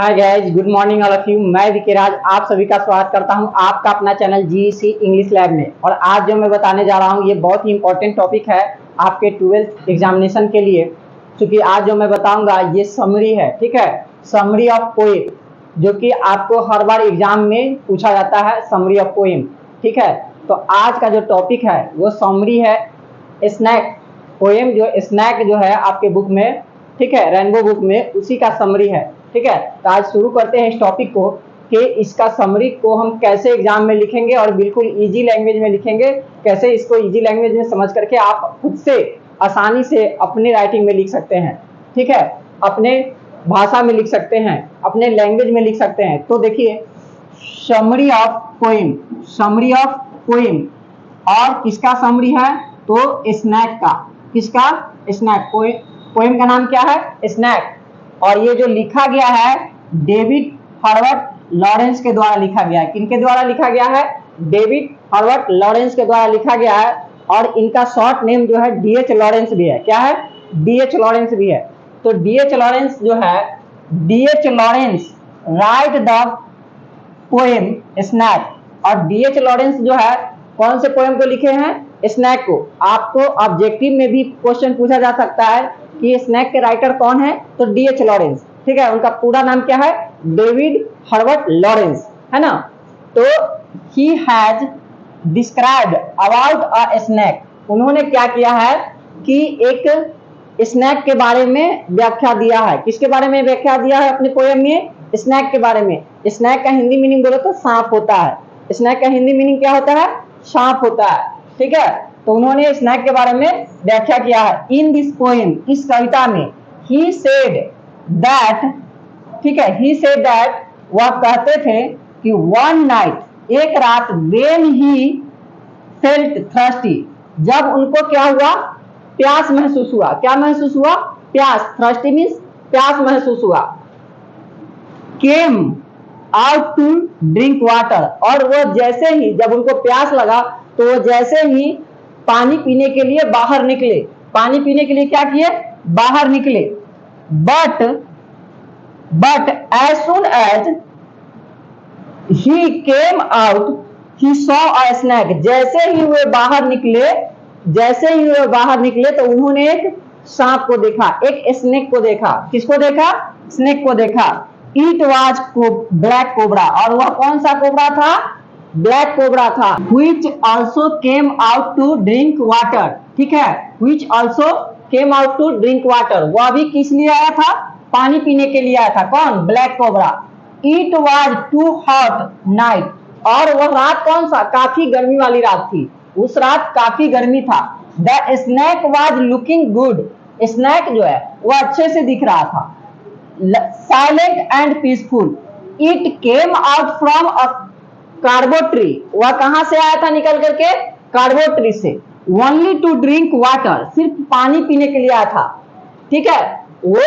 Hi guys, good morning all of you. मैं विकिराज आप सभी का स्वागत करता हूं आपका अपना चैनल जीईसी इंग्लिश लैब में। और आज जो मैं बताने जा रहा हूं ये बहुत ही इंपॉर्टेंट टॉपिक है आपके 12th एग्जामिनेशन के लिए। क्योंकि आज जो मैं बताऊंगा ये समरी है, ठीक है, समरी ऑफ पोएम, जो कि आपको हर बार एग्जाम में पूछा जाता है, समरी ऑफ पोएम, ठीक है। तो आज का जो टॉपिक है वो समरी है स्नैक पोएम, जो स्नैक जो है आपके बुक में, ठीक है, रेनबो बुक में, उसी का समरी है, ठीक है। तो आज शुरू करते हैं इस टॉपिक को कि इसका समरी को हम कैसे एग्जाम में लिखेंगे और बिल्कुल इजी लैंग्वेज में लिखेंगे। कैसे इसको इजी लैंग्वेज में समझ करके आप खुद से आसानी से अपने राइटिंग में लिख सकते हैं, ठीक है, अपने भाषा में लिख सकते हैं, अपने लैंग्वेज में लिख सकते हैं। तो देखिए, summary of poem, summary of poem, और किसका समरी है तो स्नैक का। किसका? स्नैक। पोएम का नाम क्या है? स्नैक। और ये जो लिखा गया है डेविड हर्बर्ट लॉरेंस के द्वारा लिखा गया है। किनके द्वारा लिखा गया है? डेविड हर्बर्ट लॉरेंस के द्वारा लिखा गया है। और इनका शॉर्ट नेम जो है डीएच लॉरेंस भी है। क्या है? डीएच लॉरेंस भी है। तो डीएच लॉरेंस जो है, DH Lawrence write the poem snake. और डीएच लॉरेंस जो है कौन से पोएम को लिखे हैं? स्नैक को। आपको ऑब्जेक्टिव में भी क्वेश्चन पूछा जा सकता है कि स्नैक के राइटर कौन है, तो डीएच लॉरेंस, ठीक है। उनका पूरा नाम क्या है? डेविड हर्बर्ट लॉरेंस, है ना। तो he has described about a snake. उन्होंने क्या किया है कि एक स्नैक के बारे में व्याख्या दिया है। किसके बारे में व्याख्या दिया है अपने पोएम में? स्नैक के बारे में। स्नैक का हिंदी मीनिंग बोलो तो सांप होता है। स्नैक का हिंदी मीनिंग क्या होता है? सांप होता है, ठीक है। तो उन्होंने स्नैक के बारे में व्याख्या किया है। इन दिस पोएम, इस कविता में, ही सेड दैट, ठीक है, ही सेड दैट, वह कहते थे कि वन नाइट, एक रात, व्हेन ही फेल्ट थर्स्टी, जब उनको क्या हुआ? प्यास महसूस हुआ। क्या महसूस हुआ? प्यास। थर्स्टी मीन्स प्यास महसूस हुआ। Came out to drink water, और वो जैसे ही, जब उनको प्यास लगा तो वो जैसे ही पानी पीने के लिए बाहर निकले। पानी पीने के लिए क्या किए? बाहर निकले। But as soon as he came out he saw a snake, जैसे ही वे बाहर निकले, जैसे ही वे बाहर निकले तो उन्होंने एक सांप को देखा, एक स्नेक को देखा। किसको देखा? स्नेक को देखा। इट वाज ब्लैक कोबरा, और वह कौन सा कोबरा था? ब्लैक कोबरा था। Which also came out to drink water, ठीक है, which also came out to drink water, वह भी किस लिए आया था? पानी पीने के लिए आया था। कौन? Black cobra. It was too hot night, और वह रात कौन सा? काफी गर्मी वाली रात थी। उस रात काफी गर्मी था। The snake was looking good, snake जो है वह अच्छे से दिख रहा था। Silent and peaceful, it came out from a carob tree, वह कहां से आया था निकल करके? कार्बो ट्री से। ओनली टू ड्रिंक वाटर, सिर्फ पानी पीने के लिए आया था, ठीक है। वो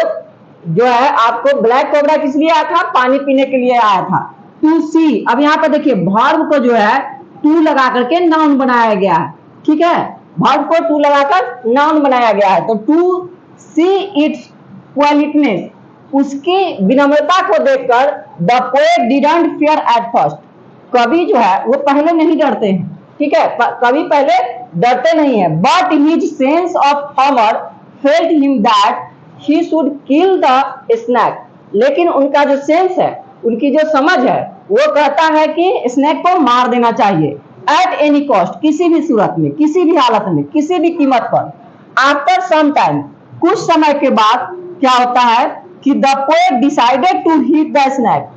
जो है आपको ब्लैक कोबरा किस लिए आया था? पानी पीने के लिए आया था। टू सी, अब यहाँ पर देखिए वर्ब को जो है टू लगा करके नाउन बनाया गया है, ठीक है। वर्ब को टू लगाकर नाउन बनाया गया है। तो टू सी इट्स क्वालिटीनेस, उसकी विनम्रता को देखकर the poet didn't fear at first, कवि जो है वो पहले नहीं डरते हैं, ठीक है, कवि पहले डरते नहीं है। But his sense of humour felt him that he should kill the snake, लेकिन उनका जो सेंस है, उनकी जो समझ है, वो कहता है कि स्नैक को मार देना चाहिए। एट एनी कॉस्ट, किसी भी सूरत में, किसी भी हालत में, किसी भी कीमत पर। आफ्टर सम टाइम, कुछ समय के बाद क्या होता है कि the poet decided to hit the snake,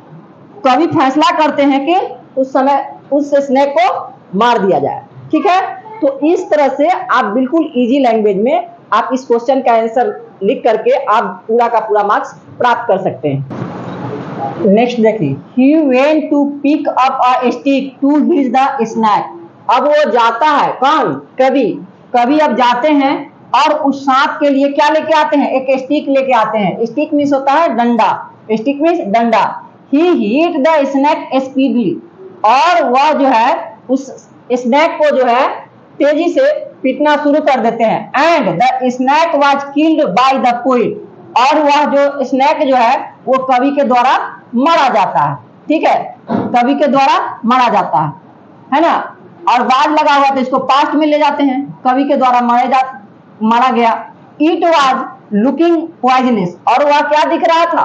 कवि फैसला करते हैं कि उस समय उस स्नैक को मार दिया जाए, ठीक है। तो इस तरह से आप बिल्कुल इजी लैंग्वेज में आप इस क्वेश्चन का आंसर लिख करके आप पूरा का पूरा मार्क्स प्राप्त कर सकते हैं। नेक्स्ट देखिए, he went to pick up a stick to hit the snake, अब वो जाता है, कौन? कवि। कवि अब जाते हैं और उस सांप के लिए क्या लेके आते हैं? एक स्टिक लेके आते हैं। स्टिक मीन्स होता है डंडा, स्टिक मीन्स डंडा। ही हिट द स्नैक स्पीडली, और वह जो है उस स्नैक को जो है तेजी से पीटना शुरू कर देते हैं। And the snake was killed by the poet, और वह जो स्नेक जो है वो कवि के द्वारा मारा जाता है। ठीक है, कवि के द्वारा मारा जाता है ना। और वाज लगा हुआ तो इसको पास्ट में ले जाते हैं, कवि के द्वारा मारा गया। इट वाज लुकिंग पॉइजनस, और वह क्या दिख रहा था,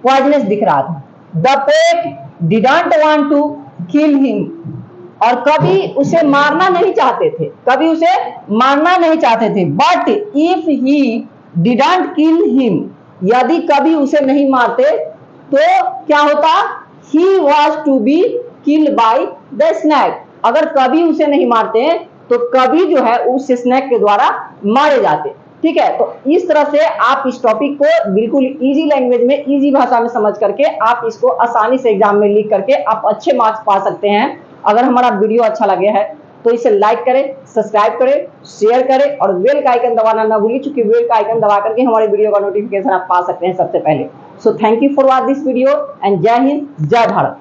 पॉइजनस दिख रहा था। The poet didn't want to kill him, और कवि उसे मारना नहीं चाहते थे, कवि उसे मारना नहीं चाहते थे। But if he didn't kill him, यदि कवि उसे नहीं मारते तो क्या होता, he was to be killed by the snake. अगर कवि उसे नहीं मारते तो कवि जो है उस स्नेक के द्वारा मारे जाते। ठीक है, तो इस तरह से आप इस टॉपिक को बिल्कुल इजी लैंग्वेज में, इजी भाषा में समझ करके आप इसको आसानी से एग्जाम में लिख करके आप अच्छे मार्क्स पा सकते हैं। अगर हमारा वीडियो अच्छा लगे है तो इसे लाइक करें, सब्सक्राइब करें, शेयर करें और बेल का आइकन दबाना ना भूलिए, क्योंकि बेल का आइकन दबा करके हमारे वीडियो का नोटिफिकेशन आप पा सकते हैं सबसे पहले। So thank you for watch this video and जय हिंद, जय भारत।